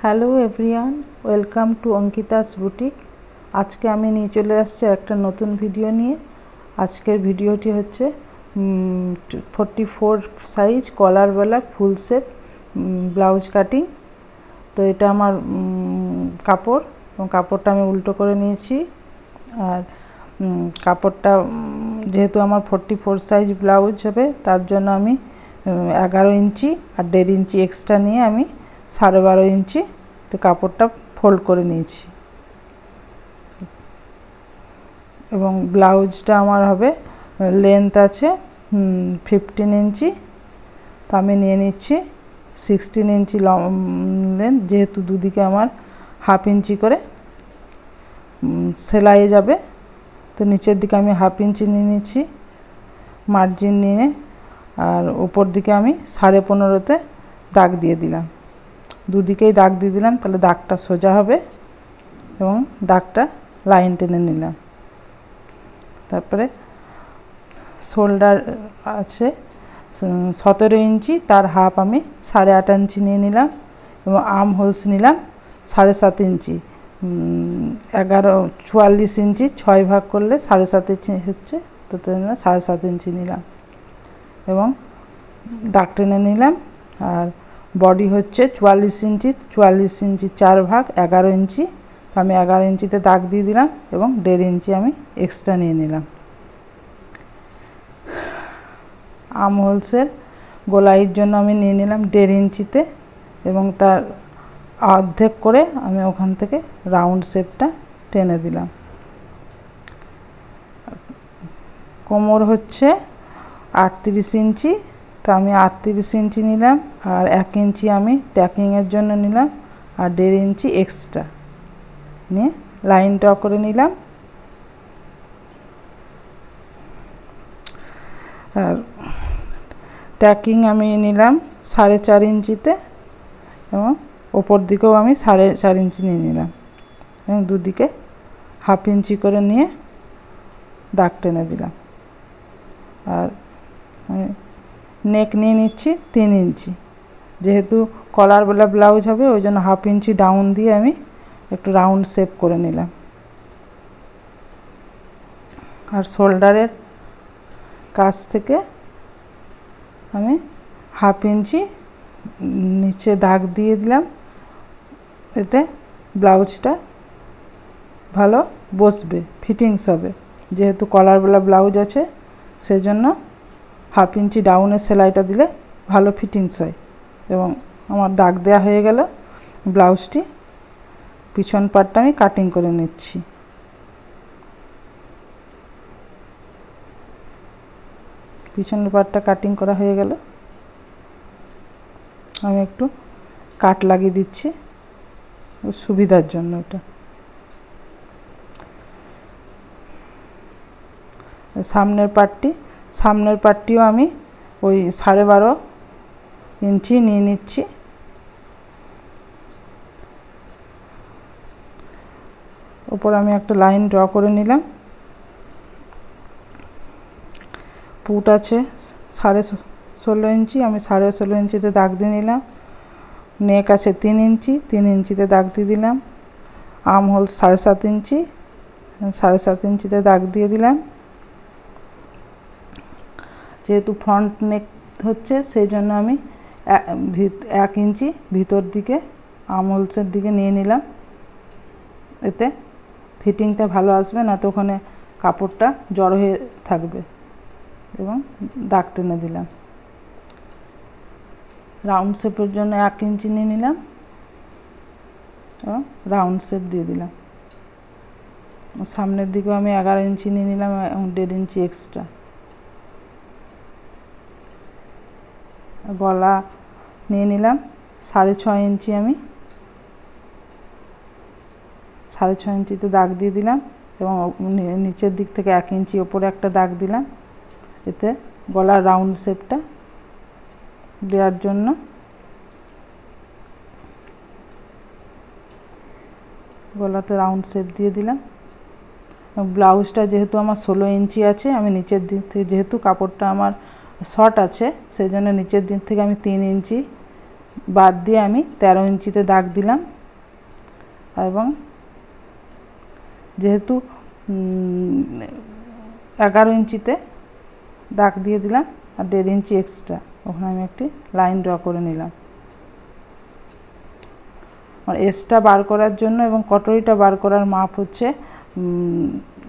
Hello everyone, welcome to Ankita's boutique. আজকে আমি নিয়ে চলে আসছি একটা নতুন ভিডিও নিয়ে। আজকের ভিডিওটি হচ্ছে 44 সাইজ কলারওয়ালা ফুল শেপ ব্লাউজ কাটিং। তো এটা আমার কাপড়, এবং কাপড়টা আমি উল্টো করে নিয়েছি। আর কাপড়টা যেহেতু আমার 44 সাইজ ব্লাউজ হবে, তার জন্য আমি 11 ইঞ্চি আর 1.5 ইঞ্চি এক্সট্রা নিয়ে আমি 12.5 ইঞ্চি তো কাপড়টা ফোল্ড করে নিয়েছি। এবং ব্লাউজটা আমার হবে লেন্থ আছে 15 ইঞ্চি, তো আমি নিয়ে নিচ্ছি 16 ইঞ্চি লেন্থ, যেহেতু দুদিকে আমার হাফ ইঞ্চি করে সেলাই যাবে। তো নিচের দিকে আমি হাফ ইঞ্চি নিয়ে নিচ্ছি মার্জিন নিয়ে, আর উপর দিকে আমি 15.5-তে দাগ দিয়ে দিলাম। দুদিকেই দাগ দিয়ে দিলাম, তাহলে দাগটা সোজা হবে এবং দাগটা লাইন টেনে নিলাম। তারপরে শোল্ডার আছে 17 ইঞ্চি, তার হাফ আমি 8.5 ইঞ্চি নিয়ে নিলাম, এবং আর্ম হোলস নিলাম 7.5 ইঞ্চি। 44 ইঞ্চি 6 ভাগ করলে 7.5 ইঞ্চি হচ্ছে, তো 7.5 ইঞ্চি নিলাম এবং দাগ টেনে নিলাম। আর বডি হচ্ছে 44 ইঞ্চি, 44 ইঞ্চি 4 ভাগ 11 ইঞ্চি, তো আমি 11 ইঞ্চিতে দাগ দিয়ে দিলাম এবং 1.5 ইঞ্চি আমি এক্সট্রা নিয়ে নিলাম। আর্ম হোলসের গোলাইয়ের জন্য আমি নিয়ে নিলাম 1.5 ইঞ্চিতে, এবং তার অর্ধেক করে আমি ওখান থেকে রাউন্ড শেপটা টেনে দিলাম। কোমর হচ্ছে 38 ইঞ্চি, তো আমি 38 ইঞ্চি নিলাম, আর 1 ইঞ্চি আমি ট্যাকিংয়ের জন্য নিলাম, আর 1.5 ইঞ্চি এক্সট্রা নিয়ে লাইন ড্র করে নিলাম। আর ট্যাকিং আমি নিলাম 4.5 ইঞ্চিতে, এবং ওপর দিকেও আমি 4.5 ইঞ্চি নিয়ে নিলাম, এবং দুদিকে হাফ ইঞ্চি করে নিয়ে দাগ টেনে দিলাম। আর আমি নেক নিয়ে নিচ্ছি 3 ইঞ্চি, যেহেতু কলারওয়ালা ব্লাউজ হবে ওই জন্য হাফ ইঞ্চি ডাউন দিয়ে আমি একটু রাউন্ড শেপ করে নিলাম। আর শোল্ডারের কাছ থেকে আমি হাফ ইঞ্চি নিচে দাগ দিয়ে দিলাম, এতে ব্লাউজটা ভালো বসবে, ফিটিংস হবে। যেহেতু কলারওয়ালা ব্লাউজ আছে সেজন্য হাফ ইঞ্চি ডাউনের সেলাইটা দিলে ভালো ফিটিংস হয়। এবং আমার দাগ দেওয়া হয়ে গেল। ব্লাউজটি পিছন পাটটা আমি কাটিং করে নিচ্ছি। পিছনের পাটটা কাটিং করা হয়ে গেল, আমি একটু কাট লাগিয়ে দিচ্ছি সুবিধার জন্য। এটা সামনের পাটটিও আমি ওই 12.5 ইঞ্চি নিয়ে নিচ্ছি। ওপর আমি একটা লাইন ড্র করে নিলাম। পুট আছে 16.5 ইঞ্চি, আমি 16.5 ইঞ্চিতে দাগ দিয়ে নিলাম। নেক আছে 3 ইঞ্চি, 3 ইঞ্চিতে দাগ দিয়ে দিলাম। আর্ম হোল 7.5 ইঞ্চি, 7.5 ইঞ্চিতে দাগ দিয়ে দিলাম। যেহেতু ফ্রন্ট নেক হচ্ছে সেই জন্য আমি 1 ইঞ্চি ভিতর দিকে আর্ম হোলসের দিকে নিয়ে নিলাম, এতে ফিটিংটা ভালো আসবে, না তো ওখানে কাপড়টা জড়ো হয়ে থাকবে। এবং দাগ টেনে দিলাম। রাউন্ড শেপের জন্য 1 ইঞ্চি নিয়ে নিলাম এবং রাউন্ড শেপ দিয়ে দিলাম। সামনের দিকেও আমি 11 ইঞ্চি নিয়ে নিলাম এবং 1.5 ইঞ্চি এক্সট্রা। গলা নিয়ে নিলাম 6.5 ইঞ্চি, আমি 6.5 ইঞ্চিতে দাগ দিয়ে দিলাম, এবং নিচের দিক থেকে 1 ইঞ্চি ওপরে একটা দাগ দিলাম, এতে গলার রাউন্ড শেপটা দেওয়ার জন্য। গলাতে রাউন্ড শেপ দিয়ে দিলাম। ব্লাউজটা যেহেতু আমার 16 ইঞ্চি আছে, আমি নিচের দিক থেকে, যেহেতু কাপড়টা আমার শর্ট আছে সেই জন্য নিচের দিক থেকে আমি 3 ইঞ্চি বাদ দিয়ে আমি 13 ইঞ্চিতে দাগ দিলাম। এবং যেহেতু 11 ইঞ্চিতে দাগ দিয়ে দিলাম আর 1.5 ইঞ্চি এক্সট্রা, ওখানে আমি একটি লাইন ড্র করে নিলাম। আর এসটা বার করার জন্য এবং কটরিটা বার করার মাপ হচ্ছে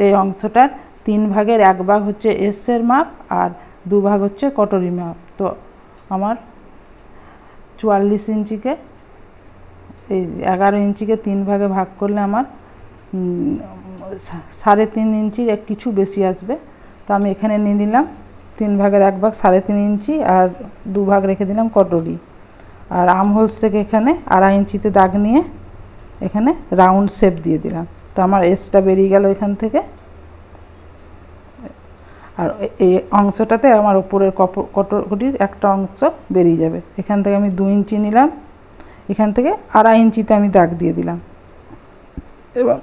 এই অংশটার 3 ভাগের 1 ভাগ হচ্ছে এসের মাপ আর 2 ভাগ হচ্ছে কটরি মাপ। তো আমার 44 ইঞ্চিকে এই 11 ইঞ্চিকে 3 ভাগে ভাগ করলে আমার 3.5 ইঞ্চির কিছু বেশি আসবে। তো আমি এখানে নিয়ে নিলাম 3 ভাগের 1 ভাগ 3.5 ইঞ্চি আর 2 ভাগ রেখে দিলাম কটরি। আর আর্ম হোলস থেকে এখানে 2.5 ইঞ্চিতে দাগ নিয়ে এখানে রাউন্ড শেপ দিয়ে দিলাম। তো আমার এসটা বেরিয়ে গেল এখান থেকে। আর এই অংশটাতে আমার উপরের কটরির একটা অংশ বেরিয়ে যাবে। এখান থেকে আমি 2 ইঞ্চি নিলাম, এখান থেকে 2.5 ইঞ্চিতে আমি দাগ দিয়ে দিলাম এবং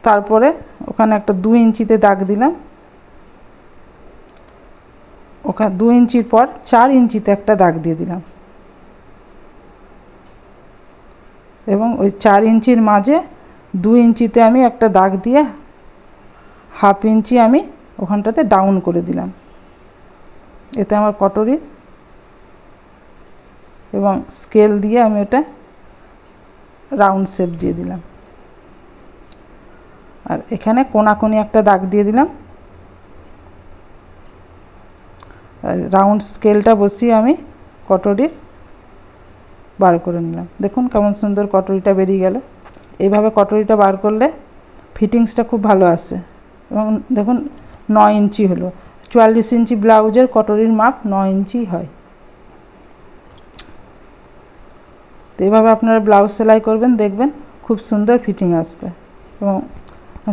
তারপরে ওখানে একটা 2 ইঞ্চিতে দাগ দিলাম। ওখানে 2 ইঞ্চির পর 4 ইঞ্চিতে একটা দাগ দিয়ে দিলাম এবং ওই 4 ইঞ্চির মাঝে 2 ইঞ্চিতে আমি একটা দাগ দিয়ে 1/2 ইঞ্চি আমি ওখানটাতে ডাউন করে দিলাম। এতে আমার কটরি এবং স্কেল দিয়ে আমি ওটা রাউন্ড শেপ দিয়ে দিলাম। আর এখানে কোনাকুনি একটা দাগ দিয়ে দিলাম। রাউন্ড স্কেলটা বসিয়ে আমি কটরি বার করে নিলাম। দেখুন কেমন সুন্দর কটরিটা বেরিয়ে গেল। এইভাবে কটরিটা বার করলে ফিটিংসটা খুব ভালো আসে। এবং দেখুন 9 ইঞ্চি হলো। 44 ইঞ্চি ব্লাউজের কটরির মাপ 9 ইঞ্চি হয়। তো এইভাবে আপনারা ব্লাউজ সেলাই করবেন, দেখবেন খুব সুন্দর ফিটিং আসবে। এবং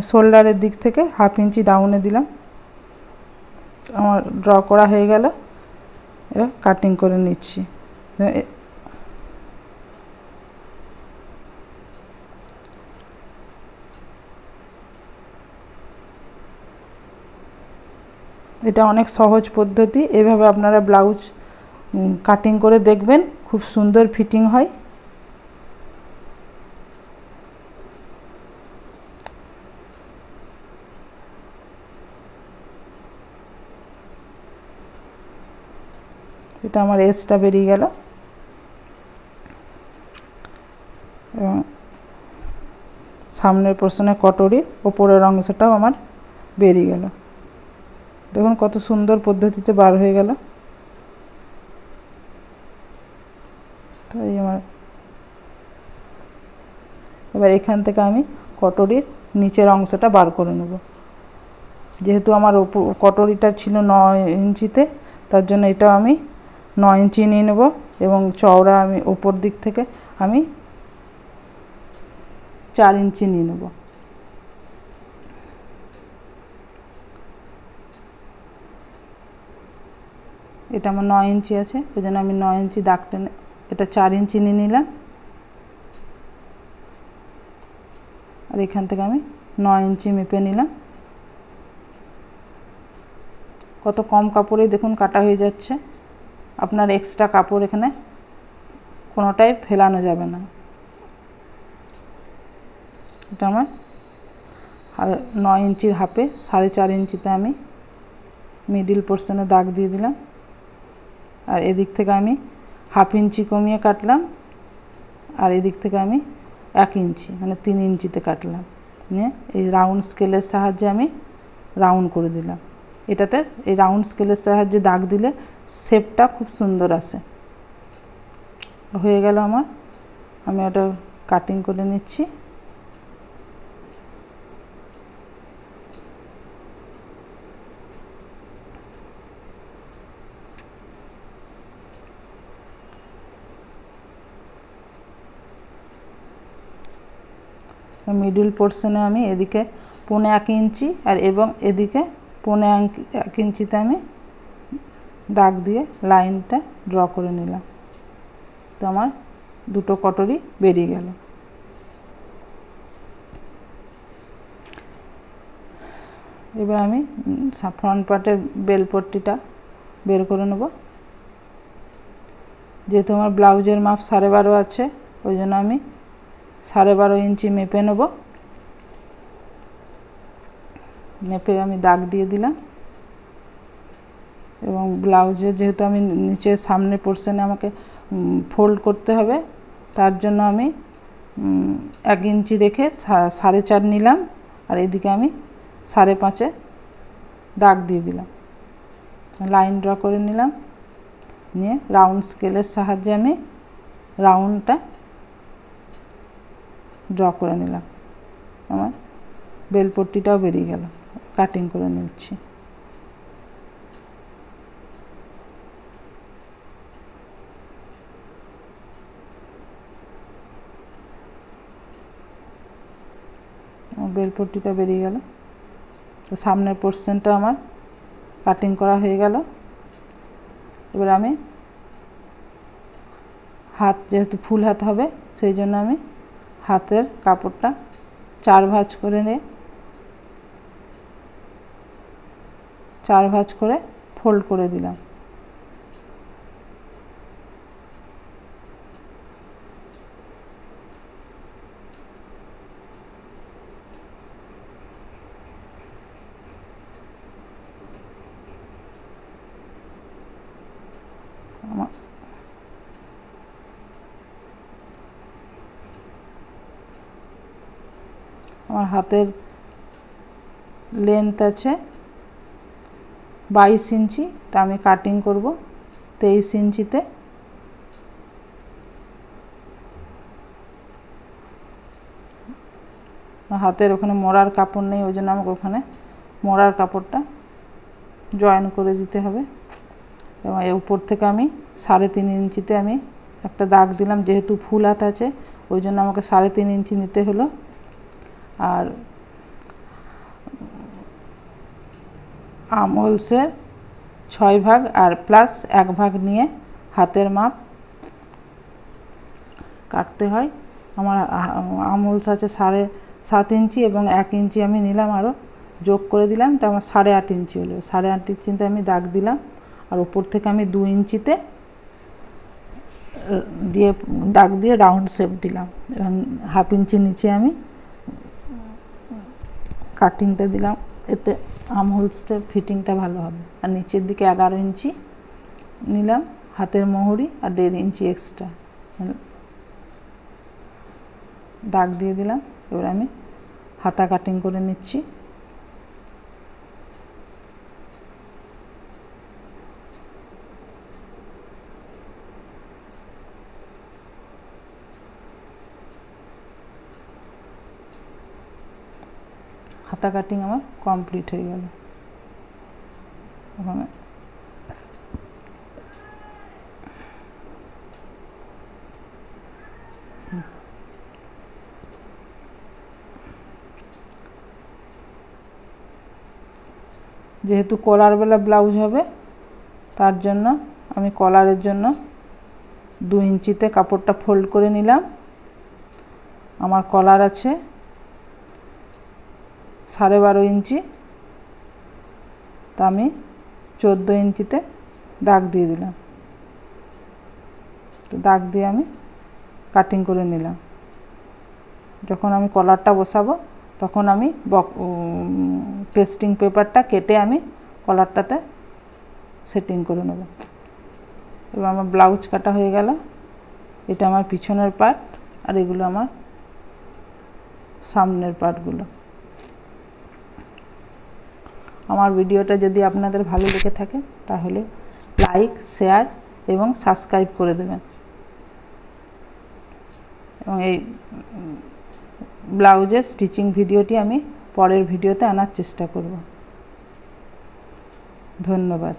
শোল্ডারের দিক থেকে 1/2 ইঞ্চি ডাউনে দিলাম। আমার ড্র করা হয়ে গেল, এবার কাটিং করে নিচ্ছি। এটা অনেক সহজ পদ্ধতি। এভাবে আপনারা ব্লাউজ কাটিং করে দেখবেন, খুব সুন্দর ফিটিং হয়। এটা আমার এসটা বেরিয়ে গেল এবং সামনের পোর্শনে কটরির ওপরের অংশটাও আমার বেরিয়ে গেল। দেখুন কত সুন্দর পদ্ধতিতে বার হয়ে গেল। তো এই আমার এবার এখান থেকে আমি কটরির নিচের অংশটা বার করে নেব। যেহেতু আমার কটরিটা ছিল 9 ইঞ্চিতে, তার জন্য এটাও আমি 9 ইঞ্চি নিয়ে নেব এবং চওড়া আমি উপর দিক থেকে আমি 4 ইঞ্চি নিয়ে নেব। এটা আমার 9 ইঞ্চি আছে, ওই জন্য আমি 9 ইঞ্চি দাগ টেনে এটা 4 ইঞ্চি নিয়ে নিলাম। আর এখান থেকে আমি 9 ইঞ্চি মেপে নিলাম। কত কম কাপড়েই দেখুন কাটা হয়ে যাচ্ছে। আপনার এক্সট্রা কাপড় এখানে কোনোটাই ফেলানো যাবে না। এটা আমার 9 ইঞ্চির হাফে 4.5 ইঞ্চিতে আমি মিডিল পোর্শনে দাগ দিয়ে দিলাম। আর এদিক থেকে আমি 1/2 ইঞ্চি কমিয়ে কাটলাম আর এদিক থেকে আমি 1 ইঞ্চি মানে 3 ইঞ্চিতে কাটলাম। নিয়ে এই রাউন্ড স্কেলের সাহায্যে আমি রাউন্ড করে দিলাম। এটাতে এই রাউন্ড স্কেলের সাহায্যে দাগ দিলে শেপটা খুব সুন্দর আসে। হয়ে গেল আমার, আমি ওটা কাটিং করে নিচ্ছি। মিডল পোর্শনে আমি এদিকে 1.25 ইঞ্চি আর এবং এদিকে 1.25 ইঞ্চিতে আমি দাগ দিয়ে লাইনটা ড্র করে নিলাম। তো আমার দুটো কটরি বেরিয়ে গেল। এবার আমি ফ্রন্ট পার্টের বেল পট্টিটা বের করে নেব। যেহেতু আমার ব্লাউজের মাপ 12.5 আছে, ওই জন্য আমি 12.5 ইঞ্চি মেপে নেব। মেপে আমি দাগ দিয়ে দিলাম। এবং ব্লাউজে যেহেতু আমি নিচে সামনের পোর্শনে আমাকে ফোল্ড করতে হবে, তার জন্য আমি 1 ইঞ্চি রেখে 4.5 নিলাম, আর এদিকে আমি 5.5 দাগ দিয়ে দিলাম। লাইন ড্র করে নিলাম, নিয়ে রাউন্ড স্কেলের সাহায্যে আমি রাউন্ডটা ড্র করে নিলাম। আমার বেলপট্টিটাও বেরিয়ে গেল। কাটিং করে নিচ্ছি। বেলপট্টিটা বেরিয়ে গেল। তো সামনের পোর্শনটা আমার কাটিং করা হয়ে গেল। এবার আমি হাত, যেহেতু ফুল হাত হবে, সেই জন্য আমি হাতের কাপড়টা 4 ভাঁজ করে নিয়ে 4 ভাঁজ করে ফোল্ড করে দিলাম। আমার হাতের লেন্থ আছে 22 ইঞ্চি, তা আমি কাটিং করব 23 ইঞ্চিতে। হাতের ওখানে মোড়ার কাপড় নেই, ওই জন্য আমাকে ওখানে মোড়ার কাপড়টা জয়েন করে দিতে হবে। এবং এর উপর থেকে আমি 3.5 ইঞ্চিতে আমি একটা দাগ দিলাম। যেহেতু ফুল হাত আছে, ওই জন্য আমাকে 3.5 ইঞ্চি নিতে হলো। আর আমহোলসের 6 ভাগ আর প্লাস 1 ভাগ নিয়ে হাতের মাপ কাটতে হয়। আমার আমহোলস আছে 7.5 ইঞ্চি এবং 1 ইঞ্চি আমি নিলাম, আরও যোগ করে দিলাম, তো আমার 8.5 ইঞ্চি হলো। 8.5 ইঞ্চিতে আমি দাগ দিলাম, আর উপর থেকে আমি 2 ইঞ্চিতে দিয়ে দাগ দিয়ে রাউন্ড শেপ দিলাম। এবং 1/2 ইঞ্চি নিচে আমি কাটিংটা দিলাম, এতে আমহোলসটার ফিটিংটা ভালো হবে। আর নিচের দিকে 11 ইঞ্চি নিলাম হাতের মোহরি, আর 1.5 ইঞ্চি এক্সট্রা দাগ দিয়ে দিলাম। এবার আমি হাতা কাটিং করে নিচ্ছি। হাতা কাটিং আমার কমপ্লিট হয়ে গেল। ওখানে যেহেতু কলারওয়ালা ব্লাউজ হবে, তার জন্য আমি কলারের জন্য 2 ইঞ্চিতে কাপড়টা ফোল্ড করে নিলাম। আমার কলার আছে 12.5 ইঞ্চি, তা আমি 14 ইঞ্চিতে দাগ দিয়ে দিলাম। তো দাগ দিয়ে আমি কাটিং করে নিলাম। যখন আমি কলারটা বসাবো, তখন আমি পেস্টিং পেপারটা কেটে আমি কলারটাতে সেটিং করে নেব। এবার আমার ব্লাউজ কাটা হয়ে গেল। এটা আমার পিছনের পার্ট, আর এগুলো আমার সামনের পার্টগুলো। আমার ভিডিওটা যদি আপনাদের ভালো লেগে থাকে, তাহলে লাইক, শেয়ার এবং সাবস্ক্রাইব করে দেবেন। এবং এই ব্লাউজের স্টিচিং ভিডিওটি আমি পরের ভিডিওতে আনার চেষ্টা করব। ধন্যবাদ।